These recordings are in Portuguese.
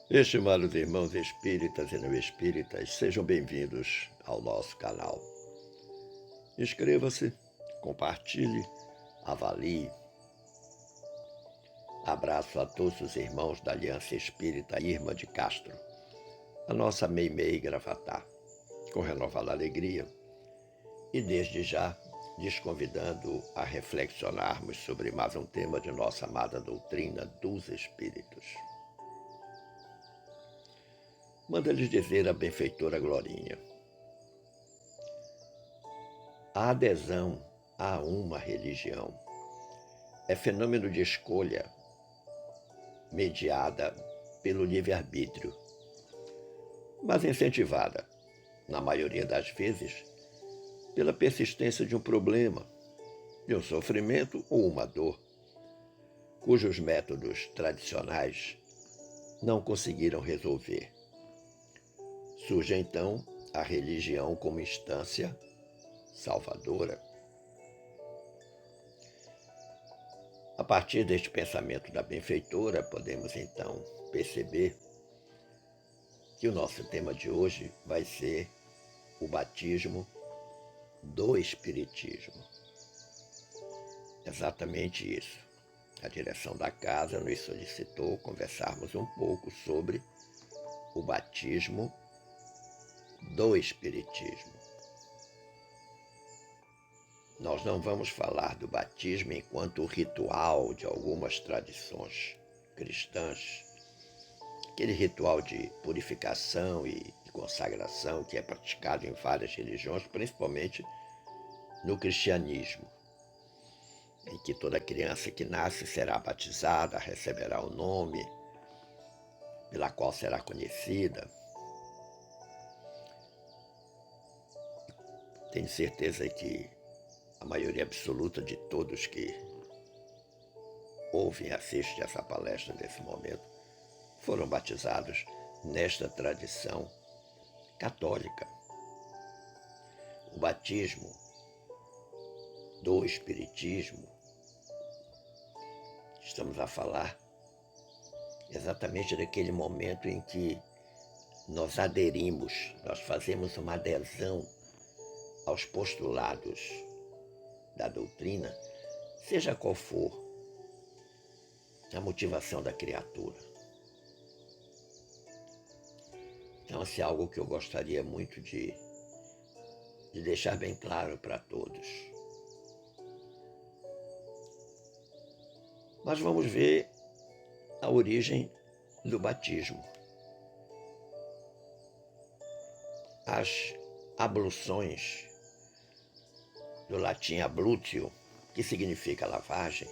Estimados irmãos espíritas e não espíritas, sejam bem-vindos ao nosso canal. Inscreva-se, compartilhe, avalie. Abraço a todos os irmãos da Aliança Espírita Irma de Castro, a nossa Meimei Gravatá, com renovada alegria e desde já desconvidando a reflexionarmos sobre mais um tema de nossa amada doutrina dos Espíritos. Manda-lhes dizer a benfeitora Glorinha: a adesão a uma religião é fenômeno de escolha mediada pelo livre-arbítrio, mas incentivada, na maioria das vezes, pela persistência de um problema, de um sofrimento ou uma dor, cujos métodos tradicionais não conseguiram resolver. Surge então a religião como instância salvadora. A partir deste pensamento da benfeitora, podemos então perceber que o nosso tema de hoje vai ser o batismo do Espiritismo. Exatamente isso. A direção da casa nos solicitou conversarmos um pouco sobre o batismo do Espiritismo. Nós não vamos falar do batismo enquanto ritual de algumas tradições cristãs, aquele ritual de purificação e consagração que é praticado em várias religiões, principalmente no cristianismo, em que toda criança que nasce será batizada, receberá o nome pela qual será conhecida. Tenho certeza que a maioria absoluta de todos que ouvem e assistem essa palestra nesse momento foram batizados nesta tradição católica. O batismo do Espiritismo, estamos a falar exatamente daquele momento em que nós aderimos, nós fazemos uma adesão aos postulados da doutrina, seja qual for a motivação da criatura. Então, é algo que eu gostaria muito de deixar bem claro para todos. Mas vamos ver a origem do batismo. As abluções, do latim ablutio, que significa lavagem,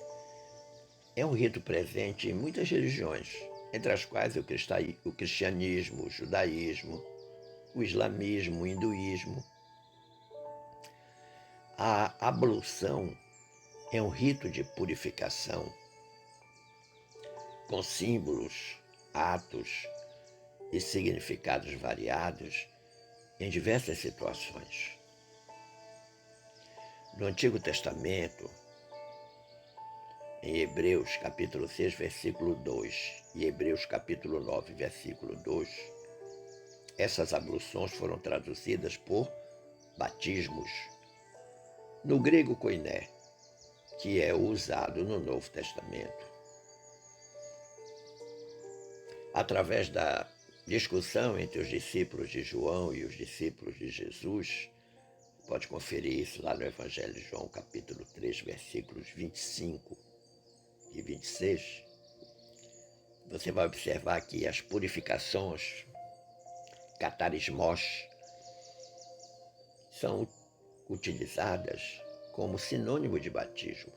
é um rito presente em muitas religiões, entre as quais o cristianismo, o judaísmo, o islamismo, o hinduísmo. A ablução é um rito de purificação, com símbolos, atos e significados variados em diversas situações. No Antigo Testamento, em Hebreus capítulo 6, versículo 2 e Hebreus capítulo 9, versículo 2, essas abluções foram traduzidas por batismos. No grego koiné, que é usado no Novo Testamento. Através da discussão entre os discípulos de João e os discípulos de Jesus, pode conferir isso lá no Evangelho de João, capítulo 3, versículos 25 e 26, você vai observar que as purificações, catarismos, são utilizadas como sinônimo de batismo.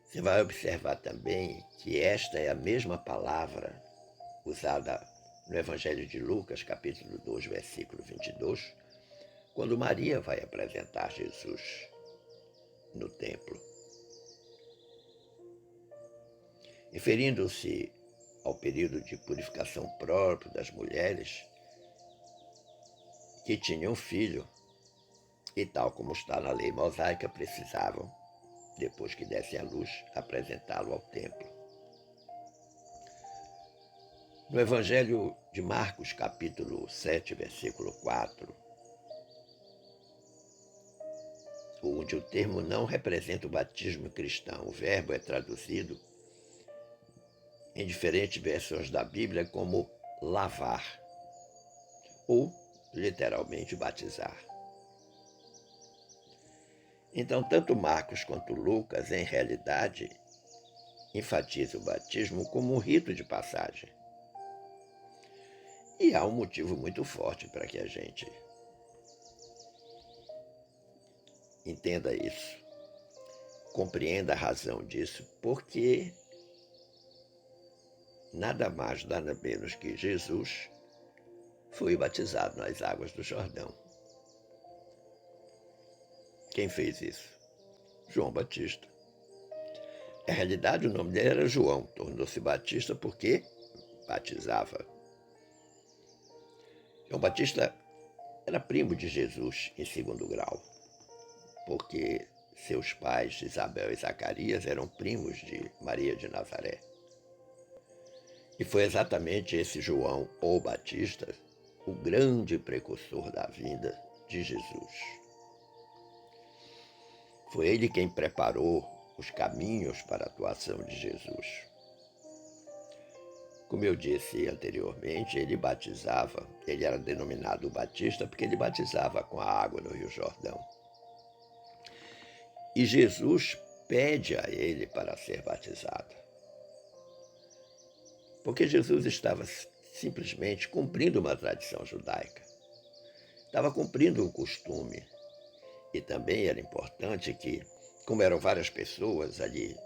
Você vai observar também que esta é a mesma palavra usada no Evangelho de Lucas, capítulo 2, versículo 22, quando Maria vai apresentar Jesus no templo. Referindo-se ao período de purificação próprio das mulheres que tinham filho, e tal como está na lei mosaica, precisavam, depois que dessem à luz, apresentá-lo ao templo. No Evangelho de Marcos, capítulo 7, versículo 4, onde o termo não representa o batismo cristão, o verbo é traduzido em diferentes versões da Bíblia como lavar, ou literalmente batizar. Então, tanto Marcos quanto Lucas, em realidade, enfatizam o batismo como um rito de passagem. E há um motivo muito forte para que a gente entenda isso, compreenda a razão disso, porque nada mais, nada menos que Jesus foi batizado nas águas do Jordão. Quem fez isso? João Batista. Na realidade, o nome dele era João, tornou-se Batista porque batizava. João Batista era primo de Jesus em segundo grau, porque seus pais, Isabel e Zacarias, eram primos de Maria de Nazaré. E foi exatamente esse João, o Batista, o grande precursor da vinda de Jesus. Foi ele quem preparou os caminhos para a atuação de Jesus. Como eu disse anteriormente, ele batizava, ele era denominado Batista porque ele batizava com a água no Rio Jordão. E Jesus pede a ele para ser batizado. Porque Jesus estava simplesmente cumprindo uma tradição judaica. Estava cumprindo um costume. E também era importante que, como eram várias pessoas ali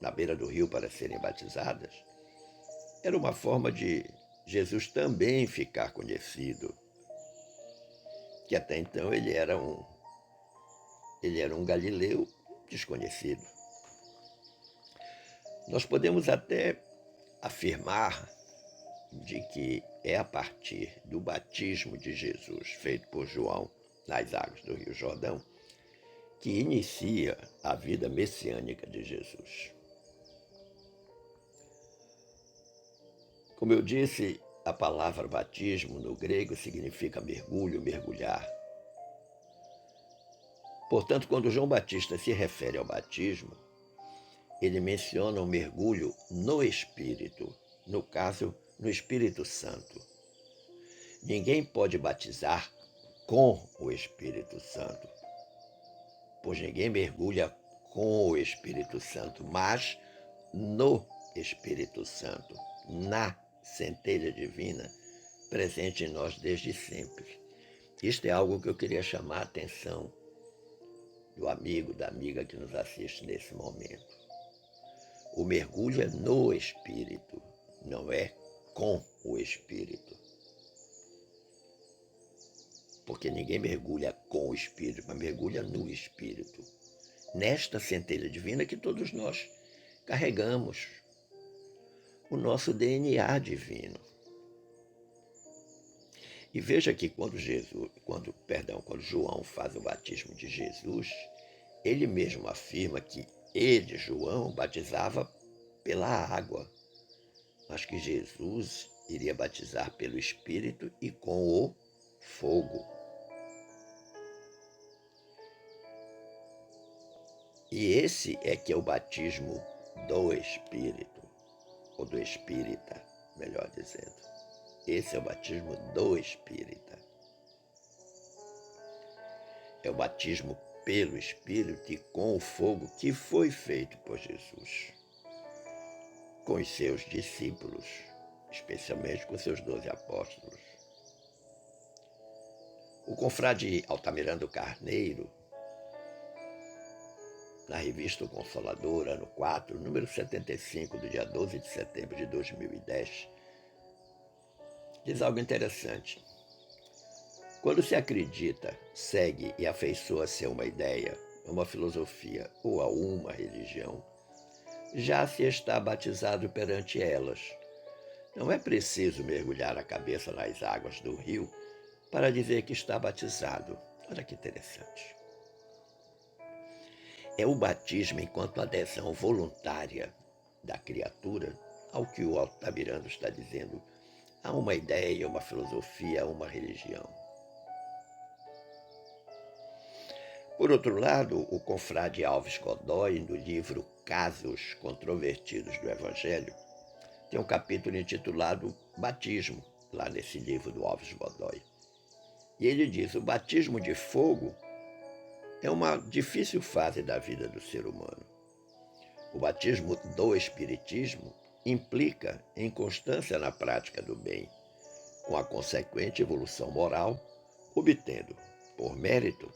na beira do rio para serem batizadas, era uma forma de Jesus também ficar conhecido, que até então ele era um galileu desconhecido. Nós podemos até afirmar de que é a partir do batismo de Jesus, feito por João nas águas do Rio Jordão, que inicia a vida messiânica de Jesus. Como eu disse, a palavra batismo no grego significa mergulho, mergulhar. Portanto, quando João Batista se refere ao batismo, ele menciona o mergulho no Espírito, no caso, no Espírito Santo. Ninguém pode batizar com o Espírito Santo, pois ninguém mergulha com o Espírito Santo, mas no Espírito Santo, na centelha divina presente em nós desde sempre. Isto é algo que eu queria chamar a atenção do amigo, da amiga que nos assiste nesse momento. O mergulho é no Espírito, não é com o Espírito. Porque ninguém mergulha com o Espírito, mas mergulha no Espírito. Nesta centelha divina que todos nós carregamos, o nosso DNA divino. E veja que quando João faz o batismo de Jesus, ele mesmo afirma que ele, João, batizava pela água, mas que Jesus iria batizar pelo Espírito e com o fogo. E esse é que é o batismo do Espírito, ou do Espírita, melhor dizendo. Esse é o batismo do Espírita. É o batismo pelo Espírito e com o fogo que foi feito por Jesus, com os seus discípulos, especialmente com seus 12 apóstolos. O confrade Altamirano Carneiro, na revista O Consolador, ano 4, número 75, do dia 12 de setembro de 2010, diz algo interessante. Quando se acredita, segue e afeiçoa-se a uma ideia, a uma filosofia ou a uma religião, já se está batizado perante elas. Não é preciso mergulhar a cabeça nas águas do rio para dizer que está batizado. Olha que interessante. É o batismo enquanto adesão voluntária da criatura ao que o Altamirano está dizendo, a uma ideia, a uma filosofia, a uma religião. Por outro lado, o confrade Alves Godoy, no livro Casos Controvertidos do Evangelho, tem um capítulo intitulado Batismo, lá nesse livro do Alves Godoy. E ele diz: o batismo de fogo é uma difícil fase da vida do ser humano. O batismo do Espiritismo implica em constância na prática do bem, com a consequente evolução moral, obtendo, por mérito,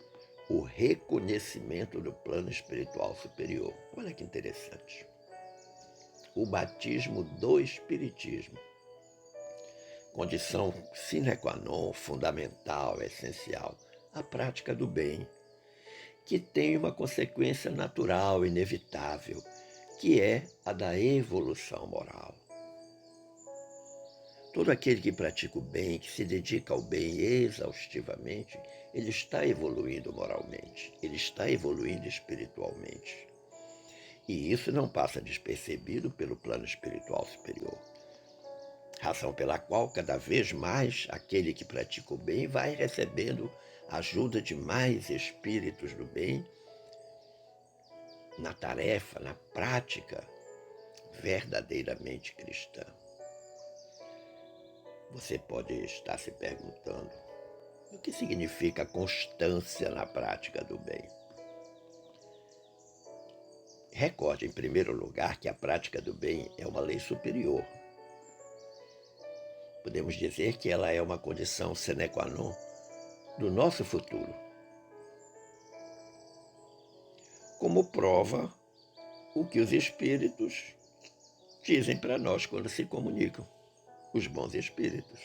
o reconhecimento do plano espiritual superior. Olha que interessante. O batismo do Espiritismo, condição sine qua non, fundamental, essencial, a prática do bem, que tem uma consequência natural, inevitável, que é a da evolução moral. Todo aquele que pratica o bem, que se dedica ao bem exaustivamente, ele está evoluindo moralmente, ele está evoluindo espiritualmente. E isso não passa despercebido pelo plano espiritual superior. Razão pela qual, cada vez mais, aquele que pratica o bem vai recebendo a ajuda de mais espíritos do bem na tarefa, na prática verdadeiramente cristã. Você pode estar se perguntando: o que significa constância na prática do bem? Recorde, em primeiro lugar, que a prática do bem é uma lei superior. Podemos dizer que ela é uma condição sine qua non do nosso futuro. Como prova o que os espíritos dizem para nós quando se comunicam, os bons espíritos.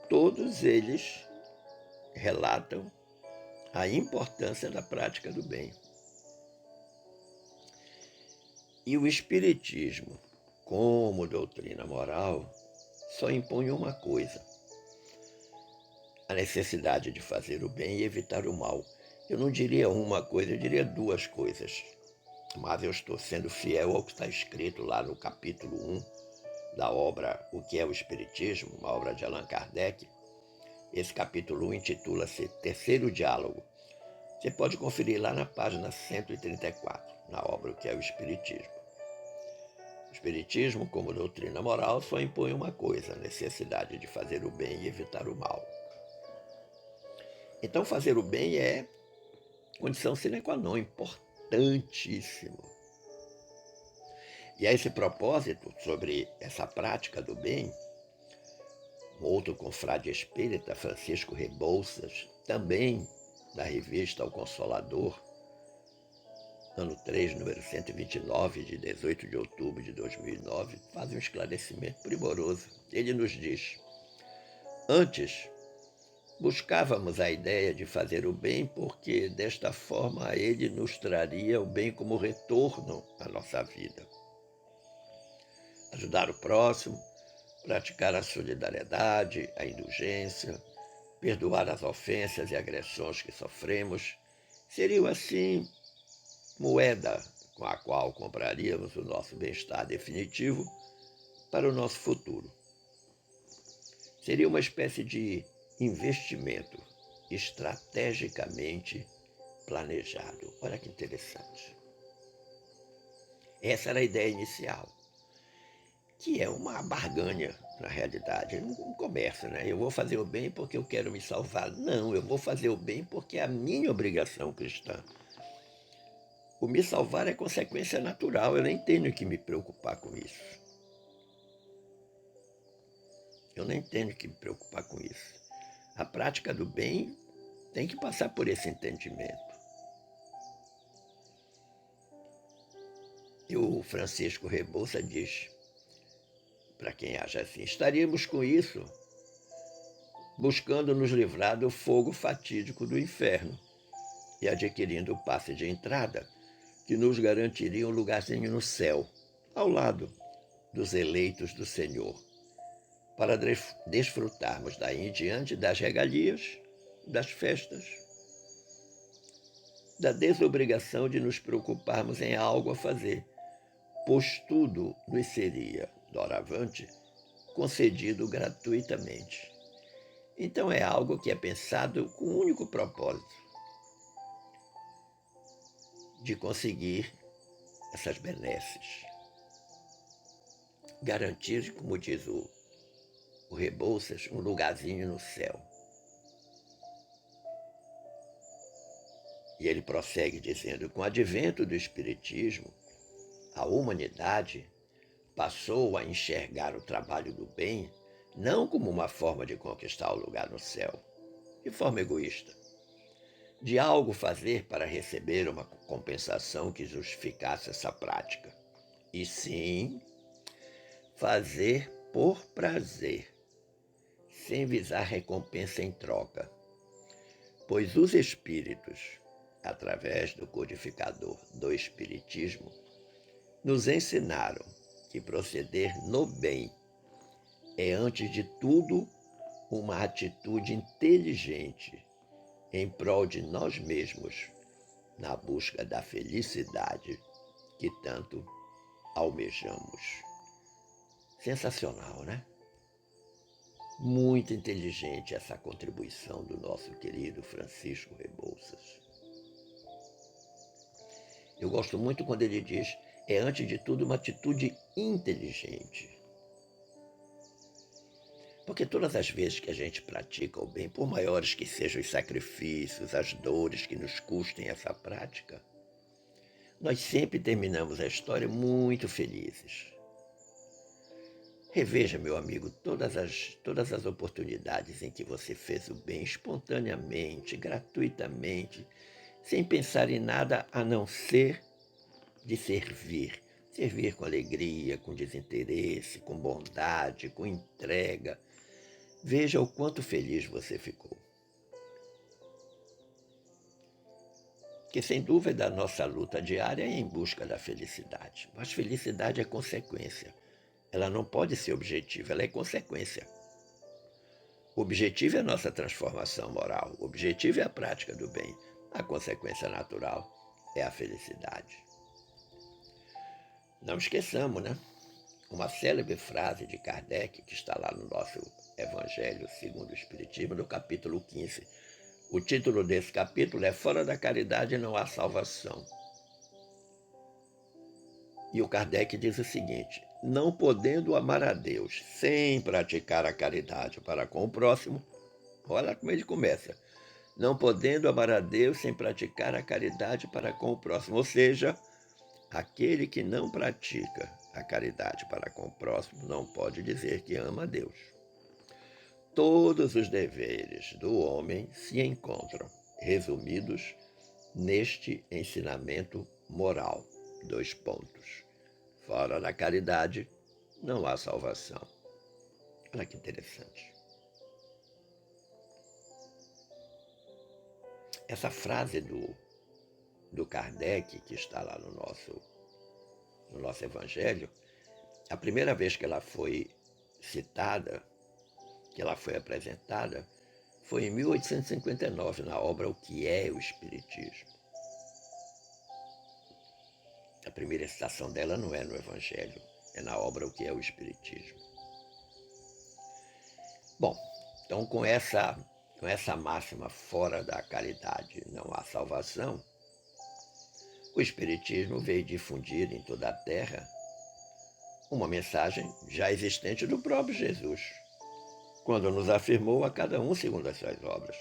Todos eles relatam a importância da prática do bem. E o Espiritismo, como doutrina moral, só impõe uma coisa: a necessidade de fazer o bem e evitar o mal. Eu não diria uma coisa, eu diria duas coisas. Mas eu estou sendo fiel ao que está escrito lá no capítulo 1 da obra O que é o Espiritismo, uma obra de Allan Kardec. Esse capítulo 1 intitula-se Terceiro Diálogo. Você pode conferir lá na página 134, na obra O que é o Espiritismo. O Espiritismo, como doutrina moral, só impõe uma coisa: a necessidade de fazer o bem e evitar o mal. Então, fazer o bem é condição sine qua non, importantíssimo. E a esse propósito, sobre essa prática do bem, um outro confrade espírita, Francisco Rebouças, também da revista O Consolador, ano 3, número 129, de 18 de outubro de 2009, faz um esclarecimento primoroso. Ele nos diz: antes, buscávamos a ideia de fazer o bem porque, desta forma, ele nos traria o bem como retorno à nossa vida. Ajudar o próximo, praticar a solidariedade, a indulgência, perdoar as ofensas e agressões que sofremos, seriam assim moeda com a qual compraríamos o nosso bem-estar definitivo para o nosso futuro. Seria uma espécie de investimento estrategicamente planejado. Olha que interessante. Essa era a ideia inicial, que é uma barganha, na realidade, um comércio, né? Eu vou fazer o bem porque eu quero me salvar. Não, eu vou fazer o bem porque é a minha obrigação cristã. O me salvar é consequência natural, eu nem tenho que me preocupar com isso. Eu nem tenho que me preocupar com isso. A prática do bem tem que passar por esse entendimento. E o Francisco Rebouças diz, para quem acha assim: estaríamos com isso buscando nos livrar do fogo fatídico do inferno e adquirindo o passe de entrada que nos garantiria um lugarzinho no céu, ao lado dos eleitos do Senhor, para desfrutarmos daí em diante das regalias, das festas, da desobrigação de nos preocuparmos em algo a fazer, pois tudo nos seria, doravante, concedido gratuitamente. Então é algo que é pensado com o único propósito de conseguir essas benesses. Garantir, como diz o Rebouças, um lugarzinho no céu. E ele prossegue dizendo: com o advento do Espiritismo, a humanidade passou a enxergar o trabalho do bem não como uma forma de conquistar o lugar no céu, de forma egoísta, de algo fazer para receber uma compensação que justificasse essa prática, e sim fazer por prazer, sem visar recompensa em troca, pois os espíritos, através do codificador do Espiritismo, nos ensinaram que proceder no bem é, antes de tudo, uma atitude inteligente em prol de nós mesmos, na busca da felicidade que tanto almejamos. Sensacional, né? Muito inteligente essa contribuição do nosso querido Francisco Rebouças. Eu gosto muito quando ele diz: é antes de tudo uma atitude inteligente. Porque todas as vezes que a gente pratica o bem, por maiores que sejam os sacrifícios, as dores que nos custem essa prática, nós sempre terminamos a história muito felizes. Reveja, meu amigo, todas as oportunidades em que você fez o bem espontaneamente, gratuitamente, sem pensar em nada a não ser de servir. Servir com alegria, com desinteresse, com bondade, com entrega. Veja o quanto feliz você ficou. Porque, sem dúvida, a nossa luta diária é em busca da felicidade. Mas felicidade é consequência. Ela não pode ser objetiva, ela é consequência. O objetivo é a nossa transformação moral. O objetivo é a prática do bem. A consequência natural é a felicidade. Não esqueçamos, né? Uma célebre frase de Kardec, que está lá no nosso Evangelho segundo o Espiritismo, no capítulo 15. O título desse capítulo é Fora da caridade não há salvação. E o Kardec diz o seguinte: não podendo amar a Deus sem praticar a caridade para com o próximo, olha como ele começa, não podendo amar a Deus sem praticar a caridade para com o próximo, ou seja, aquele que não pratica a caridade para com o próximo não pode dizer que ama a Deus. Todos os deveres do homem se encontram resumidos neste ensinamento moral. 2 pontos. Fora da caridade, não há salvação. Olha que interessante. Essa frase do Kardec, que está lá no nosso Evangelho, a primeira vez que ela foi citada, que ela foi apresentada, foi em 1859, na obra O que é o Espiritismo. A primeira citação dela não é no Evangelho, é na obra O que é o Espiritismo. Bom, então com essa máxima, fora da caridade não há salvação, o Espiritismo veio difundir em toda a Terra uma mensagem já existente do próprio Jesus, quando nos afirmou a cada um segundo as suas obras.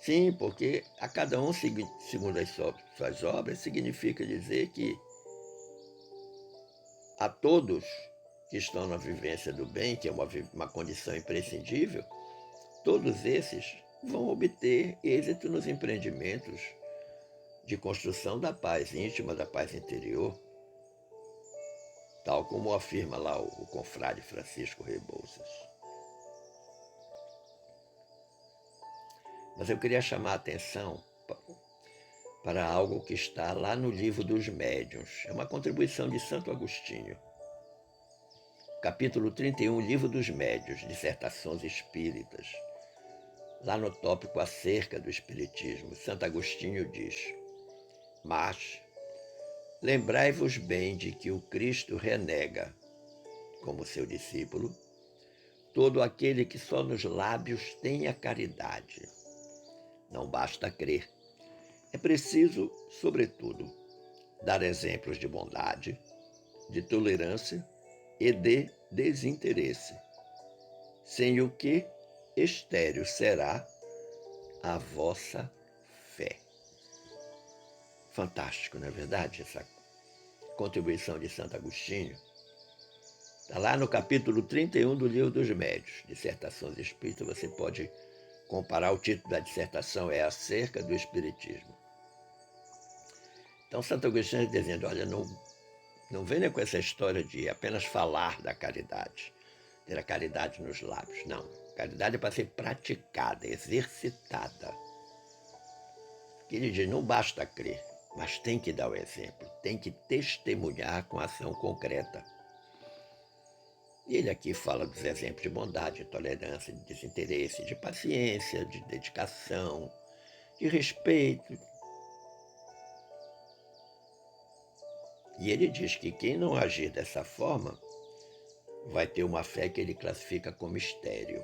Sim, porque a cada um segundo as suas obras significa dizer que a todos que estão na vivência do bem, que é uma condição imprescindível, todos esses vão obter êxito nos empreendimentos de construção da paz íntima, da paz interior, tal como afirma lá o confrade Francisco Rebouças. Mas eu queria chamar a atenção para algo que está lá no Livro dos Médiuns. É uma contribuição de Santo Agostinho. Capítulo 31, Livro dos Médiuns, Dissertações Espíritas. Lá no tópico acerca do Espiritismo, Santo Agostinho diz: mas lembrai-vos bem de que o Cristo renega, como seu discípulo, todo aquele que só nos lábios tem a caridade. Não basta crer. É preciso, sobretudo, dar exemplos de bondade, de tolerância e de desinteresse, sem o que estéril será a vossa fé. Fantástico, não é verdade, essa contribuição de Santo Agostinho? Está lá no capítulo 31 do Livro dos Médiuns, Dissertações Espíritas. Você pode comparar, o título da dissertação é Acerca do Espiritismo. Então Santo Agostinho está dizendo, olha, não venha com essa história de apenas falar da caridade, ter a caridade nos lábios. Não, caridade é para ser praticada, exercitada. Ele diz, não basta crer, mas tem que dar o exemplo, tem que testemunhar com ação concreta. E ele aqui fala dos exemplos de bondade, de tolerância, de desinteresse, de paciência, de dedicação, de respeito. E ele diz que quem não agir dessa forma vai ter uma fé que ele classifica como estéril.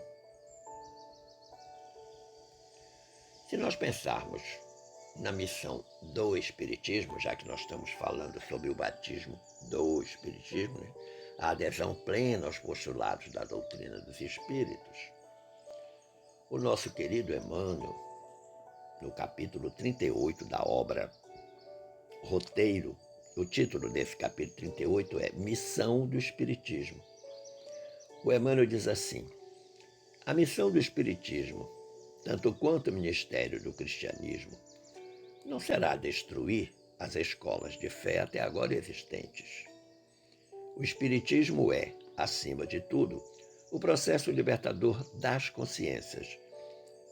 Se nós pensarmos na missão do Espiritismo, já que nós estamos falando sobre o batismo do Espiritismo, né? A adesão plena aos postulados da doutrina dos Espíritos, o nosso querido Emmanuel, no capítulo 38 da obra Roteiro, o título desse capítulo 38 é Missão do Espiritismo. O Emmanuel diz assim, a missão do Espiritismo, tanto quanto o ministério do cristianismo, não será destruir as escolas de fé até agora existentes. O Espiritismo é, acima de tudo, o processo libertador das consciências,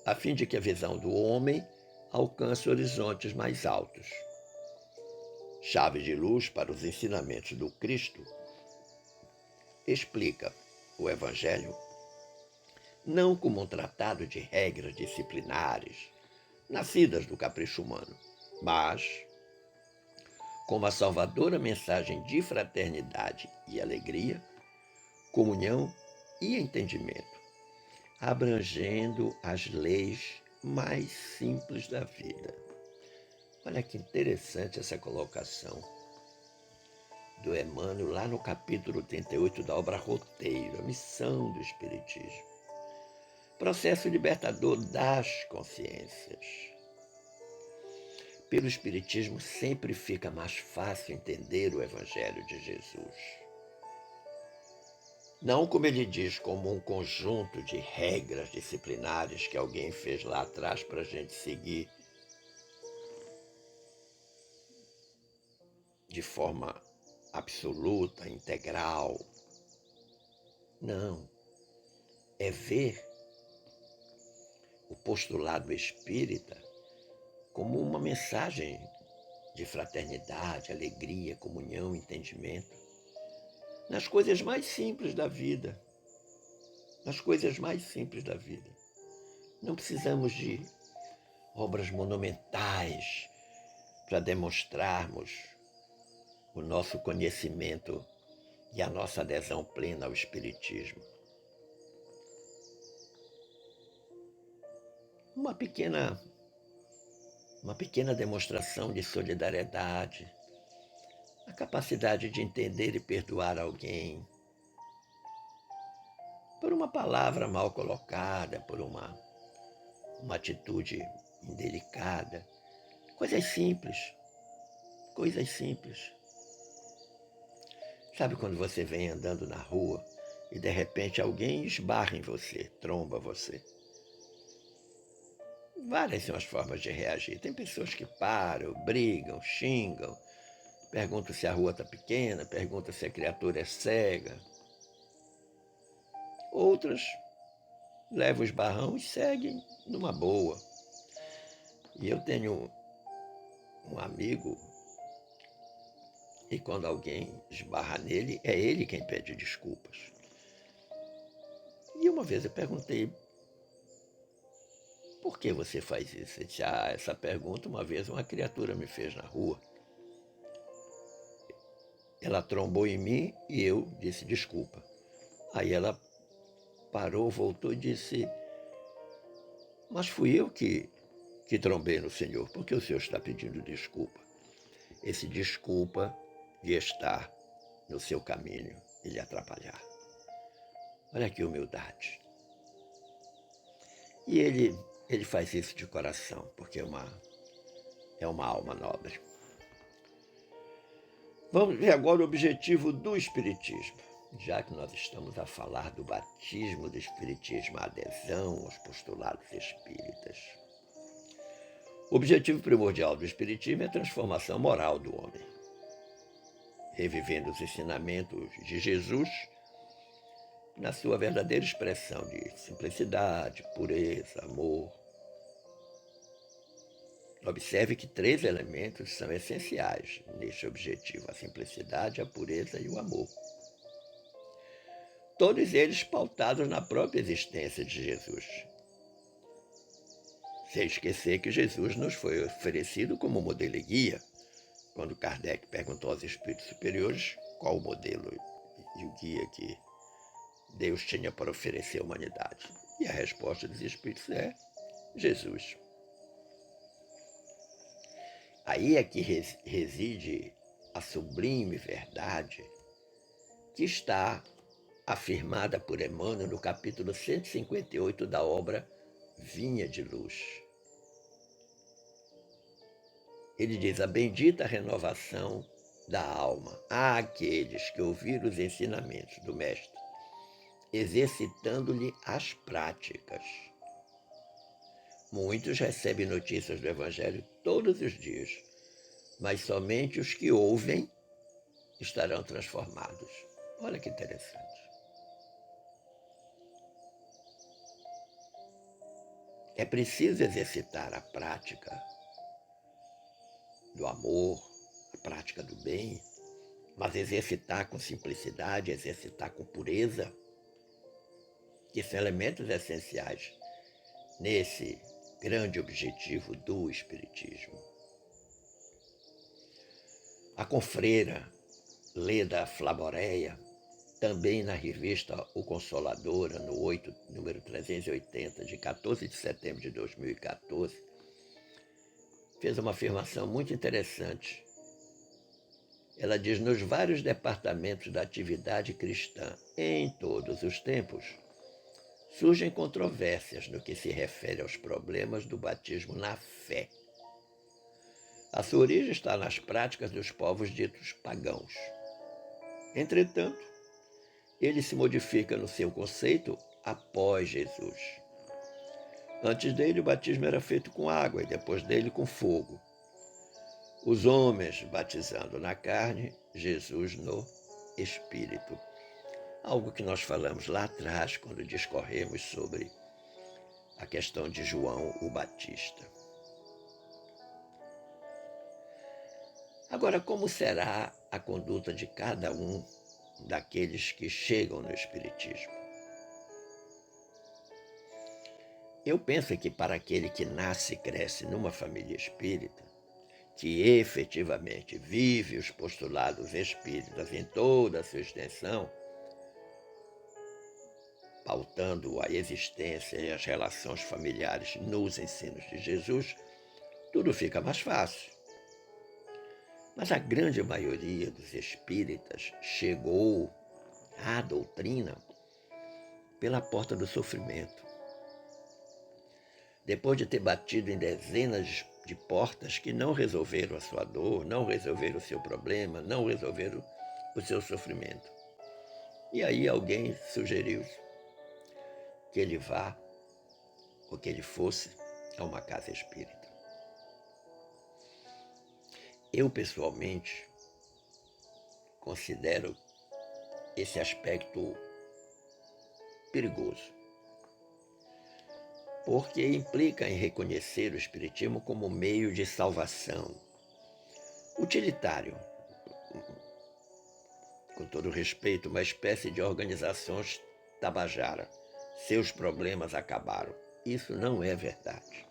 a fim de que a visão do homem alcance horizontes mais altos. Chave de luz para os ensinamentos do Cristo, explica o Evangelho não como um tratado de regras disciplinares, nascidas do capricho humano, mas como a salvadora mensagem de fraternidade e alegria, comunhão e entendimento, abrangendo as leis mais simples da vida. Olha que interessante essa colocação do Emmanuel lá no capítulo 38 da obra Roteiro, a missão do Espiritismo. Processo libertador das consciências. Pelo Espiritismo sempre fica mais fácil entender o Evangelho de Jesus. Não, como ele diz, como um conjunto de regras disciplinares que alguém fez lá atrás para a gente seguir de forma absoluta, integral. Não. É ver o postulado espírita como uma mensagem de fraternidade, alegria, comunhão, entendimento, nas coisas mais simples da vida. Nas coisas mais simples da vida. Não precisamos de obras monumentais para demonstrarmos o nosso conhecimento e a nossa adesão plena ao Espiritismo. Uma pequena demonstração de solidariedade, a capacidade de entender e perdoar alguém por uma palavra mal colocada, por uma atitude indelicada. Coisas simples, coisas simples. Sabe quando você vem andando na rua e de repente alguém esbarra em você, tromba você? Várias são as formas de reagir. Tem pessoas que param, brigam, xingam, perguntam se a rua está pequena, perguntam se a criatura é cega. Outras levam o esbarrão e seguem numa boa. E eu tenho um amigo e quando alguém esbarra nele, é ele quem pede desculpas. E uma vez eu perguntei, por que você faz isso? Ele disse, essa pergunta uma vez uma criatura me fez na rua. Ela trombou em mim e eu disse desculpa. Aí ela parou, voltou e disse: mas fui eu que trombei no senhor, por que o senhor está pedindo desculpa? Esse desculpa de estar no seu caminho e lhe atrapalhar. Olha que humildade. E ele faz isso de coração, porque é uma alma nobre. Vamos ver agora o objetivo do Espiritismo. Já que nós estamos a falar do batismo do Espiritismo, a adesão aos postulados espíritas. O objetivo primordial do Espiritismo é a transformação moral do homem, revivendo os ensinamentos de Jesus na sua verdadeira expressão de simplicidade, pureza, amor. Observe que 3 elementos são essenciais neste objetivo: a simplicidade, a pureza e o amor. Todos eles pautados na própria existência de Jesus. Sem esquecer que Jesus nos foi oferecido como modelo e guia. Quando Kardec perguntou aos espíritos superiores qual o modelo e o guia que Deus tinha para oferecer à humanidade. E a resposta dos espíritos é Jesus. Aí é que reside a sublime verdade que está afirmada por Emmanuel no capítulo 158 da obra Vinha de Luz. Ele diz: a bendita renovação da alma àqueles que ouviram os ensinamentos do Mestre, exercitando-lhe as práticas. Muitos recebem notícias do Evangelho todos os dias, mas somente os que ouvem estarão transformados. Olha que interessante. É preciso exercitar a prática do amor, a prática do bem, mas exercitar com simplicidade, exercitar com pureza, que são elementos essenciais nesse grande objetivo do Espiritismo. A confreira Leda Flaboreia, também na revista O Consoladora, no número 380, de 14 de setembro de 2014, fez uma afirmação muito interessante. Ela diz: nos vários departamentos da atividade cristã, em todos os tempos, surgem controvérsias no que se refere aos problemas do batismo na fé. A sua origem está nas práticas dos povos ditos pagãos. Entretanto, ele se modifica no seu conceito após Jesus. Antes dele, o batismo era feito com água e depois dele com fogo. Os homens batizando na carne, Jesus no Espírito. Algo que nós falamos lá atrás, quando discorremos sobre a questão de João o Batista. Agora, como será a conduta de cada um daqueles que chegam no Espiritismo? Eu penso que para aquele que nasce e cresce numa família espírita, que efetivamente vive os postulados espíritas em toda a sua extensão, pautando a existência e as relações familiares nos ensinos de Jesus, tudo fica mais fácil. Mas a grande maioria dos espíritas chegou à doutrina pela porta do sofrimento. Depois de ter batido em dezenas de portas que não resolveram a sua dor, não resolveram o seu problema, não resolveram o seu sofrimento. E aí alguém sugeriu que ele vá, ou que ele fosse, a uma casa espírita. Eu, pessoalmente, considero esse aspecto perigoso, porque implica em reconhecer o Espiritismo como meio de salvação, utilitário, com todo respeito, uma espécie de organizações tabajara. Seus problemas acabaram. Isso não é verdade.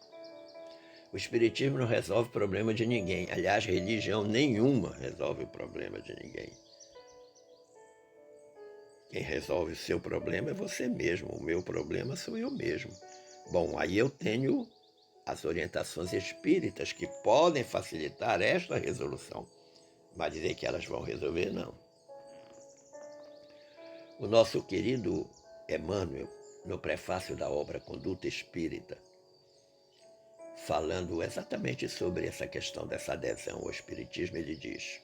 O Espiritismo não resolve o problema de ninguém. Aliás, religião nenhuma resolve o problema de ninguém. Quem resolve o seu problema é você mesmo, o meu problema sou eu mesmo. Bom, aí eu tenho as orientações espíritas que podem facilitar esta resolução, mas dizer que elas vão resolver, não. O nosso querido Emmanuel, no prefácio da obra Conduta Espírita, falando exatamente sobre essa questão dessa adesão ao Espiritismo, ele diz: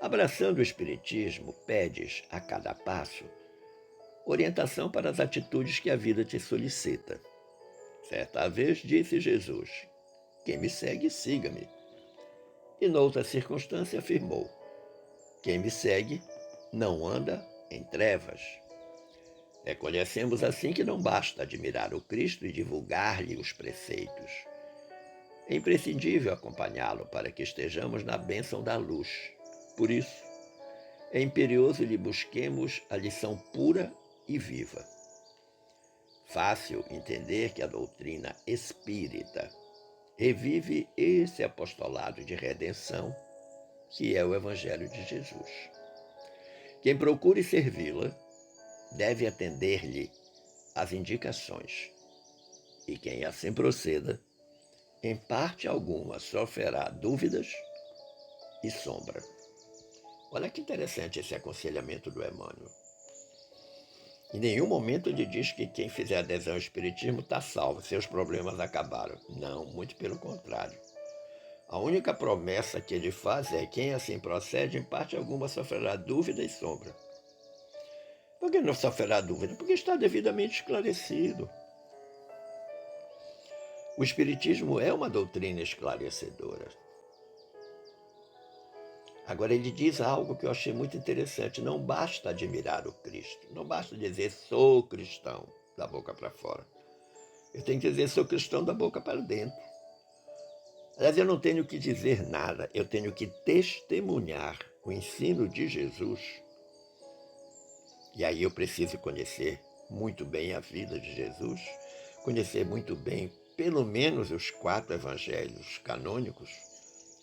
abraçando o Espiritismo, pedes, a cada passo, orientação para as atitudes que a vida te solicita. Certa vez disse Jesus: quem me segue, siga-me. E noutra circunstância afirmou: quem me segue não anda em trevas. Reconhecemos assim que não basta admirar o Cristo e divulgar-lhe os preceitos. É imprescindível acompanhá-lo para que estejamos na bênção da luz. Por isso, é imperioso lhe busquemos a lição pura e viva. Fácil entender que a doutrina espírita revive esse apostolado de redenção que é o Evangelho de Jesus. Quem procure servi-la deve atender-lhe as indicações, e quem assim proceda, em parte alguma sofrerá dúvidas e sombra. Olha que interessante esse aconselhamento do Emmanuel. Em nenhum momento ele diz que quem fizer adesão ao Espiritismo está salvo, seus problemas acabaram. Não, muito pelo contrário. A única promessa que ele faz é: quem assim procede, em parte alguma sofrerá dúvida e sombra. Por que não sofrerá dúvida? Porque está devidamente esclarecido. O Espiritismo é uma doutrina esclarecedora. Agora ele diz algo que eu achei muito interessante: não basta admirar o Cristo, não basta dizer sou cristão da boca para fora. Eu tenho que dizer sou cristão da boca para dentro. Aliás, eu não tenho que dizer nada, eu tenho que testemunhar o ensino de Jesus. E aí eu preciso conhecer muito bem a vida de Jesus, conhecer muito bem pelo menos os 4 evangelhos canônicos,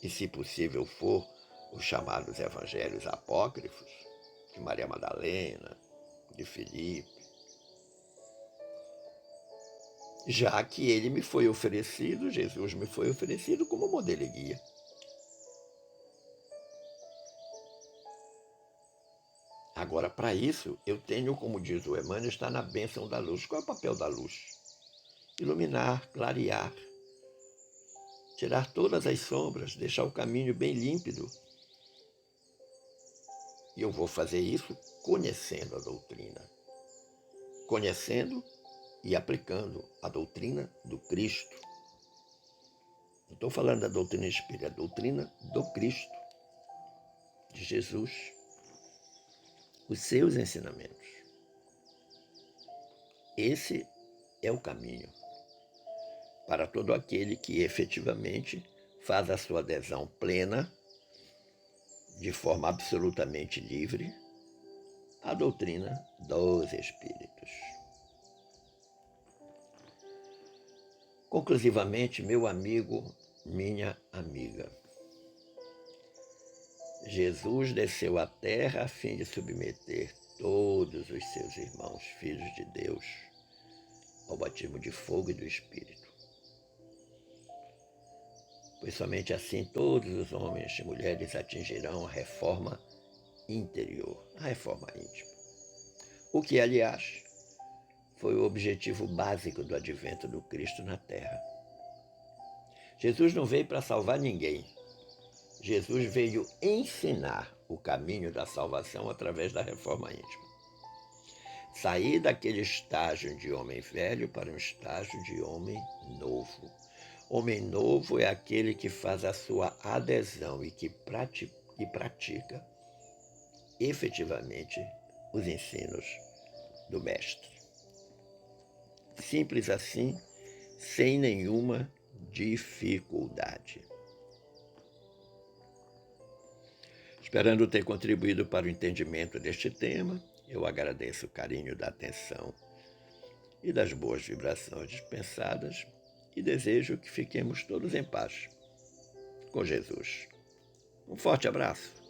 e se possível for, os chamados evangelhos apócrifos, de Maria Madalena, de Filipe, já que ele me foi oferecido, Jesus me foi oferecido como modelo e guia. Agora, para isso, eu tenho, como diz o Emmanuel, estar na bênção da luz. Qual é o papel da luz? Iluminar, clarear, tirar todas as sombras, deixar o caminho bem límpido. E eu vou fazer isso conhecendo a doutrina. Conhecendo e aplicando a doutrina do Cristo. Não estou falando da doutrina espírita, a doutrina do Cristo, de Jesus, os seus ensinamentos. Esse é o caminho para todo aquele que efetivamente faz a sua adesão plena, de forma absolutamente livre, à doutrina dos Espíritos. Conclusivamente, meu amigo, minha amiga, Jesus desceu à terra a fim de submeter todos os seus irmãos, filhos de Deus, ao batismo de fogo e do Espírito. Pois somente assim todos os homens e mulheres atingirão a reforma interior, a reforma íntima. O que, aliás, foi o objetivo básico do advento do Cristo na Terra. Jesus não veio para salvar ninguém. Jesus veio ensinar o caminho da salvação através da reforma íntima. Sair daquele estágio de homem velho para um estágio de homem novo. Homem novo é aquele que faz a sua adesão e que pratica efetivamente os ensinos do Mestre. Simples assim, sem nenhuma dificuldade. Esperando ter contribuído para o entendimento deste tema, eu agradeço o carinho da atenção e das boas vibrações dispensadas e desejo que fiquemos todos em paz com Jesus. Um forte abraço.